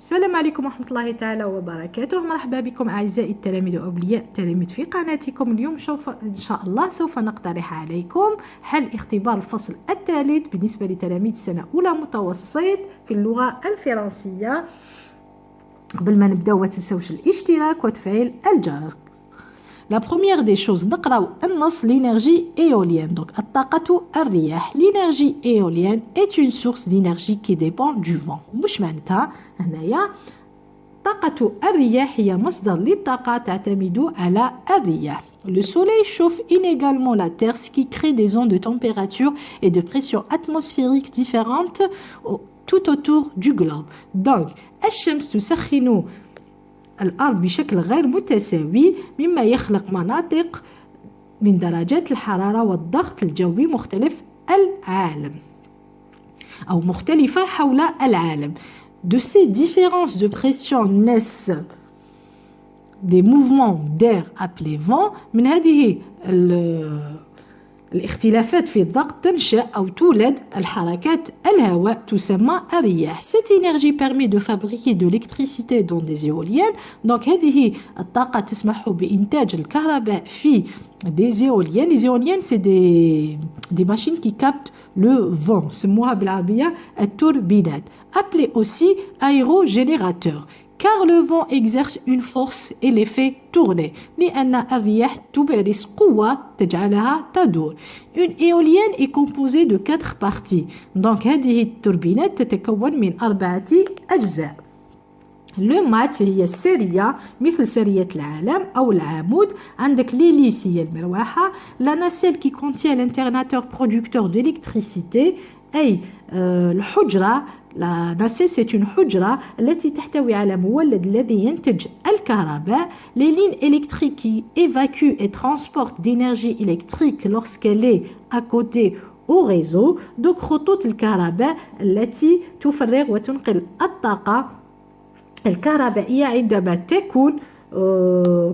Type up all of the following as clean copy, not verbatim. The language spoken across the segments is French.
السلام عليكم ورحمة الله تعالى وبركاته. مرحبا بكم أعزائي التلاميذ وأولياء التلاميذ في قناتكم. اليوم إن شاء الله سوف نقترح عليكم حل اختبار الفصل الثالث بالنسبة لتلاميذ سنة أولى متوسط في اللغة الفرنسية. قبل ما نبداو ما تنساوش الاشتراك وتفعيل الجرس. La première des choses نقراو النص l'énergie éolienne. Donc الطاقة الرياح. L'énergie éolienne est une source d'énergie qui dépend du vent. مش معناتها هنايا طاقة الرياح هي مصدر للطاقة تعتمد على الرياح. Le soleil chauffe inégalement la terre, ce qui crée des ondes de température et de pression atmosphérique différentes tout autour du globe. Donc الشمس تسخن الأرض بشكل غير متساوي مما يخلق مناطق من درجات الحرارة والضغط الجوي مختلف العالم أو مختلفة حول العالم. De ces différences de pression naissent des mouvements d'air appelés vent. من هذه الاختلافات في الضغط تنشأ أو تولد الحركات الهواء تسمى الرياح. Cette énergie permet de fabriquer de l'électricité dans des éoliennes. Donc هذه الطاقة تسمح بإنتاج الكهرباء في des éoliennes. Les éoliennes c'est des machines qui captent le vent. سموها بالعربية التوربينات. Appelées aussi aérogénérateurs. Car le vent exerce une force et les fait tourner. لأن الرياح تبارز قوة تجعلها تدور. Une éolienne est composée de 4 parties. Donc هذه التوربينات تتكون من 4 أجزاء. Le mat هي السارية مثل سارية العالم أو العمود. عندك l'hélice هي المروحة. La nacelle qui contient l'internateur producteur d'électricité أي الحجرة. La nacelle c'est une حجرة التي تحتوي على مولد الذي ينتج الكهرباء. Les lignes électriques qui évacuent et transportent d'énergie électrique lorsqu'elle est à côté au réseau. Donc خطوط الكهرباء التي تفرغ وتنقل الطاقة الكهربائية عندما تكون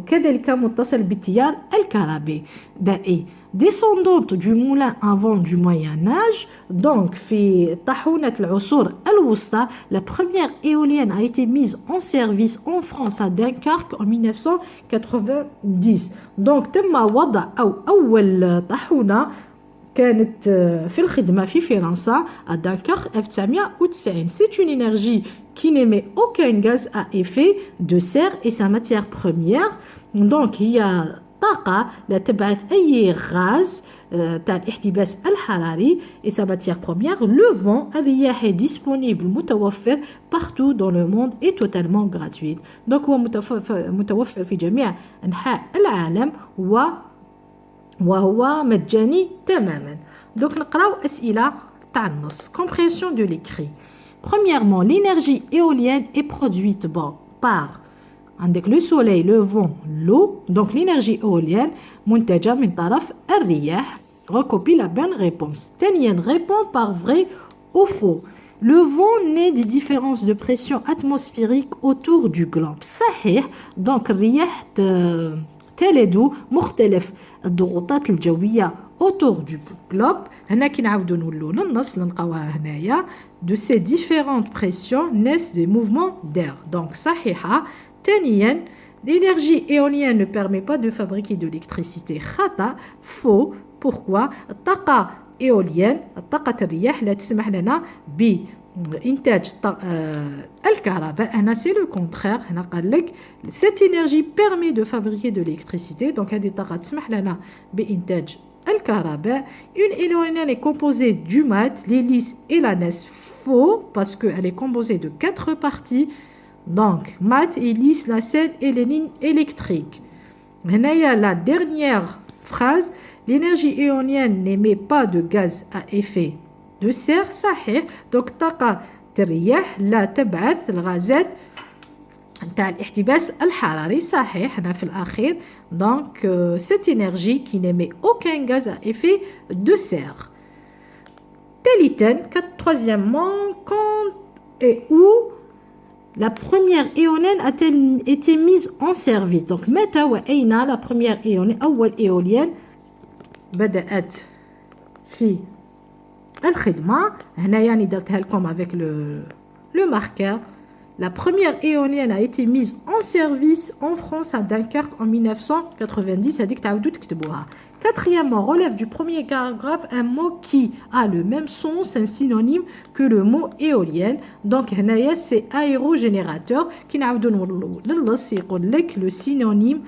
كذلك متصل بالتيار الكهربائي. Descendante du moulin à vent du Moyen-Âge, donc في طاحونة العصور الوسطى, la première éolienne a été mise en service en France à Dunkerque en 1990. Donc تم وضع أول طاحونة كانت في الخدمة في فرنسا à Dunkerque 1990. C'est une énergie qui n'émet aucun gaz à effet de serre et sa matière première. Donc هي طاقة لا تبعث أي غاز تاع الاحتباس الحراري et sa matière première. Le vent الرياح est disponible متوفر partout dans le monde et totalement gratuit. donc هو متوفر في جميع أنحاء العالم وهو مجاني تماما. donc نقراو أسئلة تاع النص. compréhension de l'écrit. Premièrement, l'énergie éolienne est produite par عندك le soleil, le vent, l'eau. Donc l'énergie éolienne منتجة من طرف الرياح. Recopie la bonne réponse. ثانيا, répond par vrai ou faux. Le vent naît des différences de pression atmosphérique autour du globe. صحيح. Donc الرياح تلد مختلف الضغوطات الجوية autour du globe. هنا كي نعاودو نولو للنص نلقاوها هنايا. De ces différentes pressions naissent des mouvements d'air. Donc صحيحة. ثانيا, l'énergie éolienne ne permet pas de fabriquer de l'électricité. خطأ. faux. pourquoi? الطاقة éolienne الطاقة الرياح لا تسمح لنا بإنتاج الكهرباء. هنا c'est le contraire. هنا قال لك cette énergie permet de fabriquer de l'électricité. donc هذه الطاقة تسمح لنا بإنتاج الكهرباء. Une éolienne est composée du mat, l'hélice et la nacelle. Faux, parce qu'elle est composée de 4 parties. Donc, mat, hélice, nacelle et les lignes électriques. Maintenant, il y a la dernière phrase. L'énergie éolienne n'émet pas de gaz à effet de serre. صحيح. Donc, طاقة الرياح لا تبعث الغازات تاع الاحتباس الحراري. صحيح. هنا في الأخير. Donc, cette énergie qui n'émet aucun gaz à effet de serre. Troisièmement, quand et où la première éolienne a-t-elle été mise en service? Donc, متى وأين la première éolienne أول éolienne بدأت في الخدمة. هنايا درتها لكم avec le marqueur la première éolienne a été mise en service en France à Dunkerque en 1990. Quatrièmement, relève du premier paragraphe un mot qui a le même sens, un synonyme que le mot éolienne. Donc, c'est aérogénérateur. Le synonyme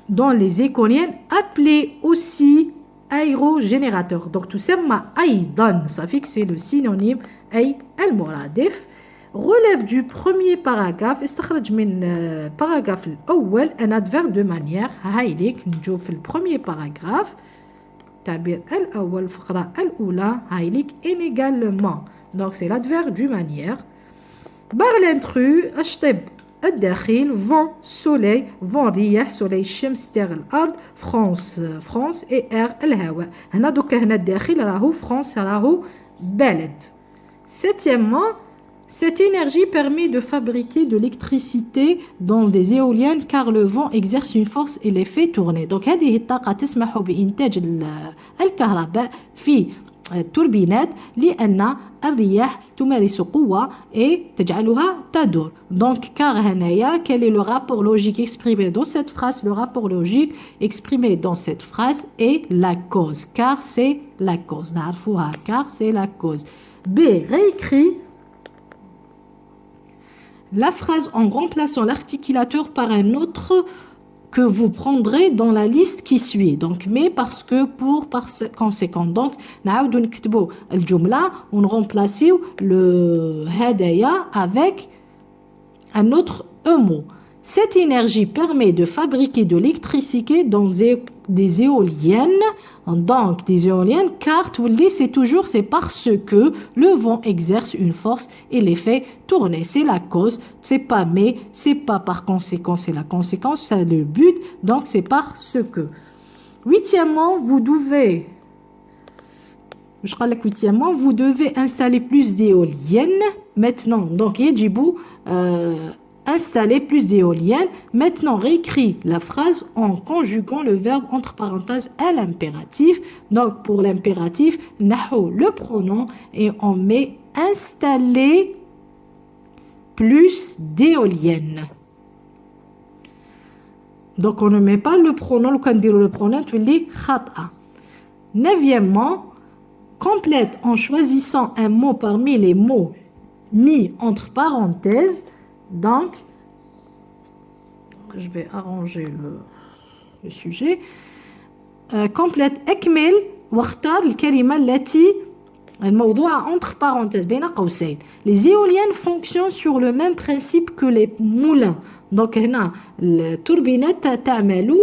dans les éoliennes appelé aussi aérogénérateur. Donc, tout ça, ça fait que c'est le synonyme al-muradif. Relève du premier paragraphe استخرج من paragraphe الأول un adverbe de manière هايليك نشوف البريمير paragraphe تعبير الأول الفقرة الأولى هايليك inégalement donc c'est l'adverbe du manière بار l'intrus أشطب الداخل vent soleil vent رياح soleil الشمس terre الأرض France et air الهواء هنا دوكا هنا الداخل راهو France راهو بلد. Septièmement, cette énergie permet de fabriquer de l'électricité dans des éoliennes car le vent exerce une force et les fait tourner. Donc, هذه الطاقة تسمح بإنتاج الكهرباء في التوربينات لأن الرياح تمارس قوة et تجعلها تدور. Donc, car هنايا, quel est le rapport logique exprimé dans cette phrase? Le rapport logique exprimé dans cette phrase est la cause. Car c'est la cause. نعرفوها car c'est la cause. B. Réécrit la phrase en remplaçant l'articulateur par un autre que vous prendrez dans la liste qui suit. Donc, mais parce que, pour, par conséquent. Donc, نعاودو نكتبو الجملة ونرمبلاسيو le هدايا avec un autre mot. Cette énergie permet de fabriquer de l'électricité dans des éoliennes. Donc, des éoliennes, car c'est toujours, c'est parce que le vent exerce une force et les fait tourner. C'est la cause, c'est pas mais, c'est pas par conséquent, c'est la conséquence, c'est le but, donc c'est parce que. Huitièmement, vous devez installer plus d'éoliennes maintenant. Donc, يجب installer plus d'éoliennes. Maintenant, réécris la phrase en conjuguant le verbe entre parenthèses à l'impératif. Donc, pour l'impératif, نحو le pronom et on met installer plus d'éoliennes. Donc, on ne met pas le pronom, quand on dit le pronom, tu dis khata. Neuvièmement, complète en choisissant un mot parmi les mots mis entre parenthèses. Donc, je vais arranger le sujet. Complète أكمل واختار الكلمة التي الموضوع entre parenthèses بين قوسين. Les éoliennes fonctionnent sur le même principe que les moulins. Donc, هنا التوربينات تعمل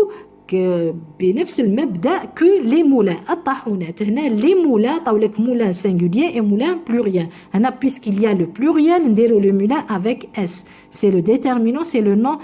بنفس المبدأ que les moulins. الطاحونات هنا les moulins طاولك moulin singulier et moulin pluriel. هنا puisqu'il y a le pluriel نديرو le moulin avec S. C'est le déterminant, c'est le nom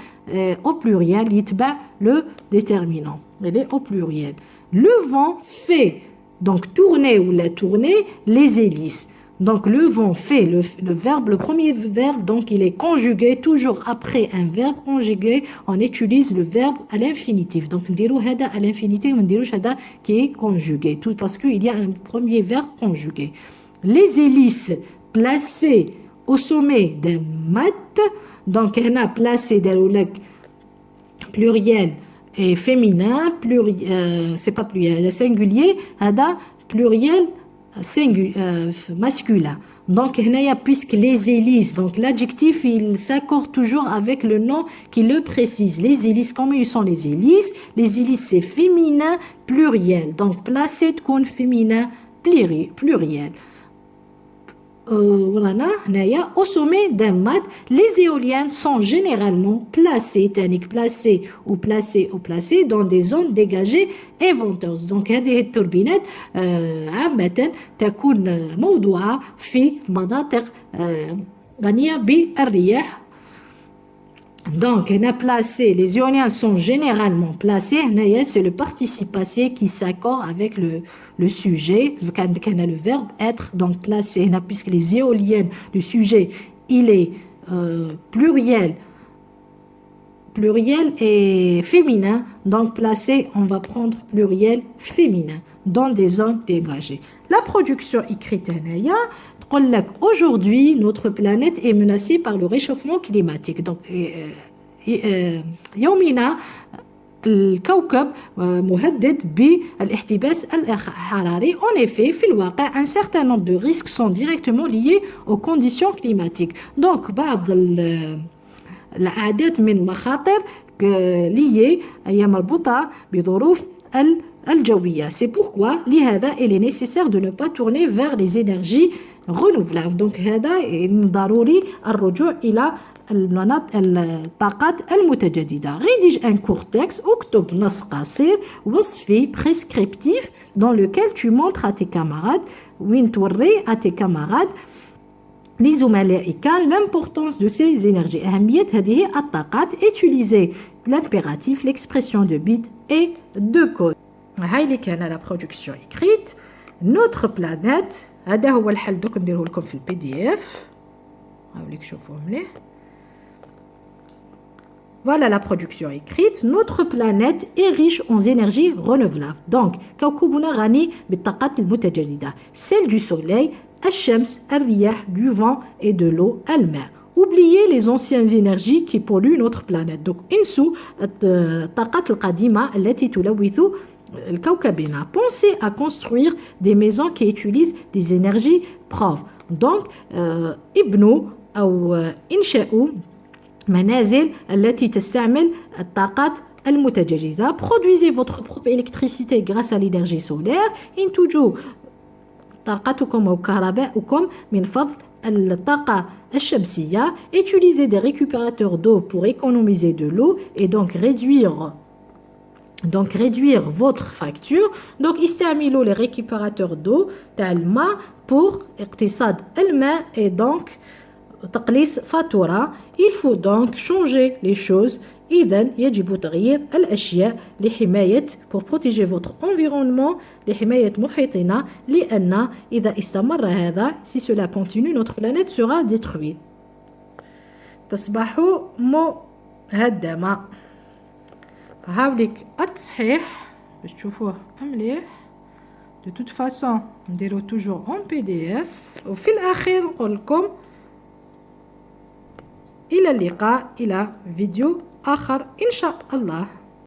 au pluriel. يتبع le déterminant. Il est au pluriel. Le vent fait donc tourner ou la tourner les hélices. Donc le vent fait le verbe, le premier verbe, donc il est conjugué toujours après un verbe conjugué. On utilise le verbe à l'infinitif. Donc نديرو هذا à l'infinitif, on نديروش هذا qui est conjugué. Tout parce qu'il y a un premier verbe conjugué. Les hélices placées au sommet d'un mat. Donc on a placé des pluriel et féminin, c'est pas pluriel, singulier, هذا pluriel masculin. Donc, puisque les hélices, donc l'adjectif, il s'accorde toujours avec le nom qui le précise. Les hélices, comment ils sont les hélices? Les hélices, c'est féminin, pluriel. Donc, placé de compte féminin, pluriel. Voilà, au sommet d'un mat, les éoliennes sont généralement placées ou placées dans des zones dégagées et venteuses. Donc, هذه التوربينات عامة تكون موضوعة في مناطق غنية بالرياح. Donc, on a placé, les éoliennes sont généralement placées. C'est le participe passé qui s'accorde avec le sujet. Quand on a le verbe être, donc placé. Puisque les éoliennes, le sujet, il est pluriel et féminin. Donc, placé, on va prendre pluriel féminin dans des zones dégagées. La production écrite, قل لك aujourd'hui notre planète est menacée par le réchauffement climatique donc يومنا الكوكب مهدد بالاحتباس الحراري. En effet, في الواقع un certain nombre de risques sont directement liés aux conditions climatiques. Donc بعض الأعداد من مخاطر liées هي مربوطة بظروف الجوية. C'est pourquoi لهذا il est nécessaire de ne pas tourner vers les énergies renouvelables. Donc هذا ضروري الرجوع إلى الطاقات المتجددة. rédige un court texte اكتب نص قصير وصفي prescriptif dans lequel tu montres à tes camarades وين توري à tes camarades لزملائك l'importance de ces énergies. أهمية هذه الطاقات. utiliser l'impératif, l'expression de but et de code. هاي اللي كان la production écrite. notre planète هذا هو الحل دوك نديره لكم في البي دي اف هاوليك شوفوه مليح. Voilà la production écrite. Notre planète est riche en énergies renouvelables. Donc, كوكبنا غني بالطاقات المتجددة. Celle du soleil, الشمس, الرياح, du vent et de l'eau, الماء. Oubliez les anciennes énergies qui polluent notre planète. Donc, انسوا الطاقات القديمة التي تلوث الكوكبنا. Pensez à construire des maisons qui utilisent des énergies propres. Donc, ابنوا أو انشأوا منازل التي تستعمل الطاقات المتجددة. Produisez votre propre électricité grâce à l'énergie solaire. انتجوا طاقتكم أو كهرباءكم من فضل الطاقة الشمسية. Utilisez des récupérateurs d'eau pour économiser de l'eau et donc réduire votre facture. Donc استعملوا les récupérateurs d'eau تاع الماء pour اقتصاد الماء et donc تقليص فاتورة. Il faut donc changer les choses. إذن يجب تغيير الأشياء لحماية pour protéger votre environnement لحماية محيطنا لأن إذا استمر هذا si cela continue notre planète sera détruite. تصبح مهدمة. هاوليك التصحيح باش تشوفوه مليح. de toute façon نديرو toujours en PDF. وفي الأخير نقول لكم إلى اللقاء إلى فيديو آخر إن شاء الله.